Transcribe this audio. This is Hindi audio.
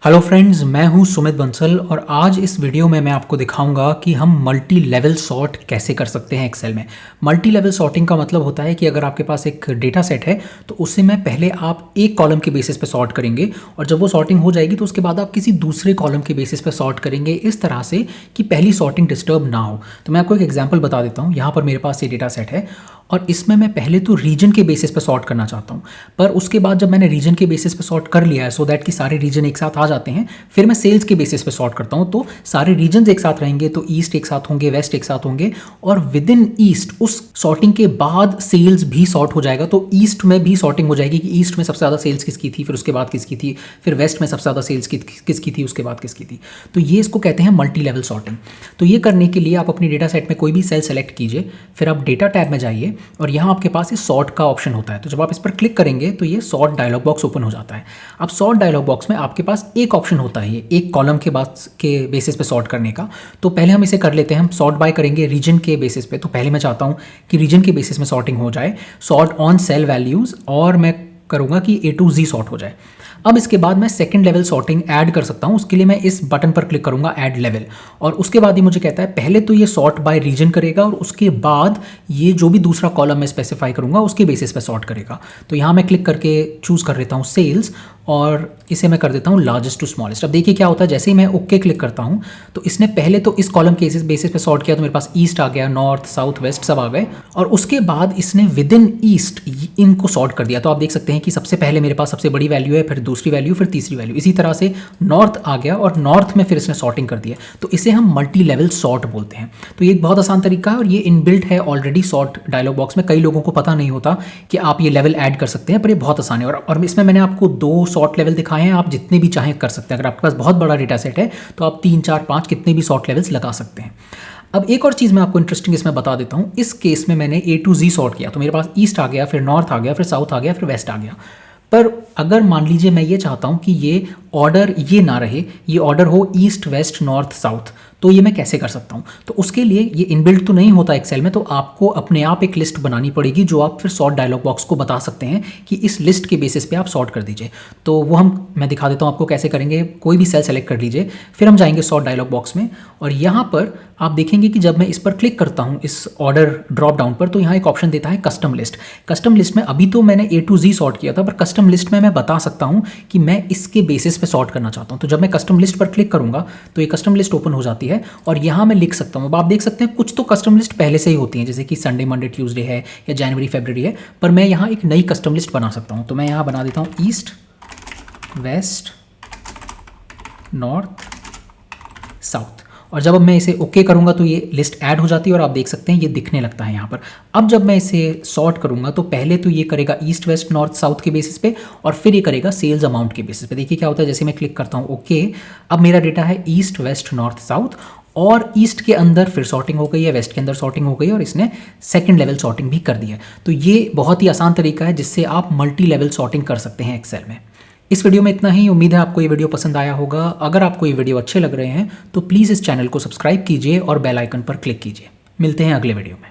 हेलो फ्रेंड्स, मैं हूं सुमित बंसल और आज इस वीडियो में मैं आपको दिखाऊंगा कि हम मल्टी लेवल सॉर्ट कैसे कर सकते हैं एक्सेल में। मल्टी लेवल सॉर्टिंग का मतलब होता है कि अगर आपके पास एक डेटा सेट है तो उसे में पहले आप एक कॉलम के बेसिस पे सॉर्ट करेंगे और जब वो सॉर्टिंग हो जाएगी तो उसके बाद आप किसी दूसरे कॉलम के बेसिस पे सॉर्ट करेंगे इस तरह से कि पहली सॉर्टिंग डिस्टर्ब ना हो। तो मैं आपको एक एग्जाम्पल बता देता हूँ। यहाँ पर मेरे पास ये डेटा सेट है और इसमें मैं पहले तो रीजन के बेसिस पे सॉर्ट करना चाहता हूँ, पर उसके बाद जब मैंने रीजन के बेसिस पे सॉर्ट कर लिया है सो दैट कि सारे रीजन एक साथ आ जाते हैं, फिर मैं सेल्स के बेसिस पे सॉर्ट करता हूँ। तो सारे रीजन एक साथ रहेंगे, तो ईस्ट एक साथ होंगे, वेस्ट एक साथ होंगे और विद इन ईस्ट उस सॉर्टिंग के बाद सेल्स भी सॉर्ट हो जाएगा। तो ईस्ट में भी सॉर्टिंग हो जाएगी कि ईस्ट में सबसे ज़्यादा सेल्स किसकी थी, फिर उसके बाद किसकी थी, फिर वेस्ट में सबसे ज़्यादा सेल्स किसकी थी, उसके बाद किसकी थी। तो ये इसको कहते हैं मल्टी लेवल सॉर्टिंग। तो ये करने के लिए आप अपनी डेटा सेट में कोई भी सेल सेलेक्ट कीजिए, फिर आप डेटा टैब में जाइए और यहाँ आपके पास ये सॉर्ट का ऑप्शन होता है। तो जब आप इस पर क्लिक करेंगे तो ये सॉर्ट डायलॉग बॉक्स ओपन हो जाता है। अब सॉर्ट डायलॉग बॉक्स में आपके पास एक ऑप्शन होता है, ये एक कॉलम के बाद के बेसिस पे सॉर्ट करने का। तो पहले हम इसे कर लेते हैं, हम सॉर्ट बाय करेंगे रीजन के बेसिस पे। तो पहले मैं चाहता हूँ कि रीजन के बेसिस में सॉर्टिंग हो जाए, सॉर्ट ऑन सेल वैल्यूज़, और मैं करूँगा कि A to Z सॉर्ट हो जाए। अब इसके बाद मैं सेकंड लेवल सॉर्टिंग ऐड कर सकता हूँ। उसके लिए मैं इस बटन पर क्लिक करूँगा ऐड लेवल, और उसके बाद ही मुझे कहता है पहले तो ये सॉर्ट बाय रीजन करेगा और उसके बाद ये जो भी दूसरा कॉलम मैं स्पेसिफाई करूँगा उसके बेसिस पे सॉर्ट करेगा। तो यहाँ मैं क्लिक करके चूज़ कर लेता हूँ सेल्स और इसे मैं कर देता हूँ लार्जेस्ट टू स्मॉलेस्ट। अब देखिए क्या होता है, जैसे ही मैं ओके क्लिक करता हूँ तो इसने पहले तो इस कॉलम के बेसिस पे सॉर्ट किया, तो मेरे पास ईस्ट आ गया, नॉर्थ, साउथ, वेस्ट सब आ गए, और उसके बाद इसने विद इन ईस्ट इनको सॉर्ट कर दिया। तो आप देख सकते हैं कि सबसे पहले मेरे पास सबसे बड़ी वैल्यू है, फिर दूसरी वैल्यू, फिर तीसरी वैल्यू, इसी तरह से नॉर्थ आ गया और नॉर्थ में फिर इसने सॉर्टिंग कर दिया। तो इसे हम मल्टी लेवल सॉर्ट बोलते हैं। तो ये एक बहुत आसान तरीका है और ये इनबिल्ट है ऑलरेडी सॉर्ट डायलॉग बॉक्स में। कई लोगों को पता नहीं होता कि आप ये लेवल ऐड कर सकते हैं, पर ये बहुत आसान है। और इसमें मैंने आपको 2 सॉर्ट लेवल दिखाए हैं, आप जितने भी चाहें कर सकते हैं। अगर आपके पास बहुत बड़ा डेटा सेट है तो आप 3, 4, 5 कितने भी सॉर्ट लेवल्स लगा सकते हैं। अब एक और चीज़ मैं आपको इंटरेस्टिंग इसमें बता देता हूँ। इस केस में मैंने A to Z सॉर्ट किया, तो मेरे पास ईस्ट आ गया, फिर नॉर्थ आ गया, फिर साउथ आ गया, फिर वेस्ट आ गया। पर अगर मान लीजिए मैं ये चाहता हूँ कि ये ऑर्डर ये ना रहे, ये ऑर्डर हो ईस्ट, वेस्ट, नॉर्थ, साउथ, तो ये मैं कैसे कर सकता हूँ? तो उसके लिए ये इनबिल्ट तो नहीं होता एक्सेल में, तो आपको अपने आप एक लिस्ट बनानी पड़ेगी जो आप फिर सॉर्ट डायलॉग बॉक्स को बता सकते हैं कि इस लिस्ट के बेसिस पे आप सॉर्ट कर दीजिए। तो वो मैं दिखा देता हूँ आपको कैसे करेंगे। कोई भी सेल सेलेक्ट कर लीजिए, फिर हम जाएंगे सॉर्ट डायलॉग बॉक्स में और यहाँ पर आप देखेंगे कि जब मैं इस पर क्लिक करता हूँ इस ऑर्डर ड्रॉप डाउन पर, तो यहाँ एक ऑप्शन देता है कस्टम लिस्ट। कस्टम लिस्ट में अभी तो मैंने A to Z सॉर्ट किया था, पर कस्टम लिस्ट में मैं बता सकता हूँ कि मैं इसके बेसिस पे सॉर्ट करना चाहता हूँ। तो जब मैं कस्टम लिस्ट पर क्लिक करूँगा तो ये कस्टम लिस्ट ओपन हो जाती है और यहाँ मैं लिख सकता हूँ। अब आप देख सकते हैं कुछ तो कस्टम लिस्ट पहले से ही होती हैं, जैसे कि संडे, मंडे, ट्यूसडे है या जनवरी, फरवरी है, पर मैं यहाँ एक नई कस्टम लिस्ट बना सकता हूँ। तो मैं यहाँ बना देता हूँ ईस्ट, वेस्ट, नॉर्थ, साउथ, और जब मैं इसे ओके करूंगा तो ये लिस्ट ऐड हो जाती है और आप देख सकते हैं ये दिखने लगता है यहाँ पर। अब जब मैं इसे सॉर्ट करूंगा तो पहले तो ये करेगा ईस्ट, वेस्ट, नॉर्थ, साउथ के बेसिस पे और फिर ये करेगा सेल्स अमाउंट के बेसिस पे। देखिए क्या होता है, जैसे मैं क्लिक करता हूँ ओके, अब मेरा डेटा है ईस्ट, वेस्ट, नॉर्थ, साउथ, और ईस्ट के अंदर फिर सॉर्टिंग हो गई है, वेस्ट के अंदर सॉर्टिंग हो गई है और इसने सेकंड लेवल सॉर्टिंग भी कर दी है। तो ये बहुत ही आसान तरीका है जिससे आप मल्टी लेवल सॉर्टिंग कर सकते हैं एक्सेल में। इस वीडियो में इतना ही। उम्मीद है आपको ये वीडियो पसंद आया होगा। अगर आपको ये वीडियो अच्छे लग रहे हैं तो प्लीज़ इस चैनल को सब्सक्राइब कीजिए और बेल आइकन पर क्लिक कीजिए। मिलते हैं अगले वीडियो में।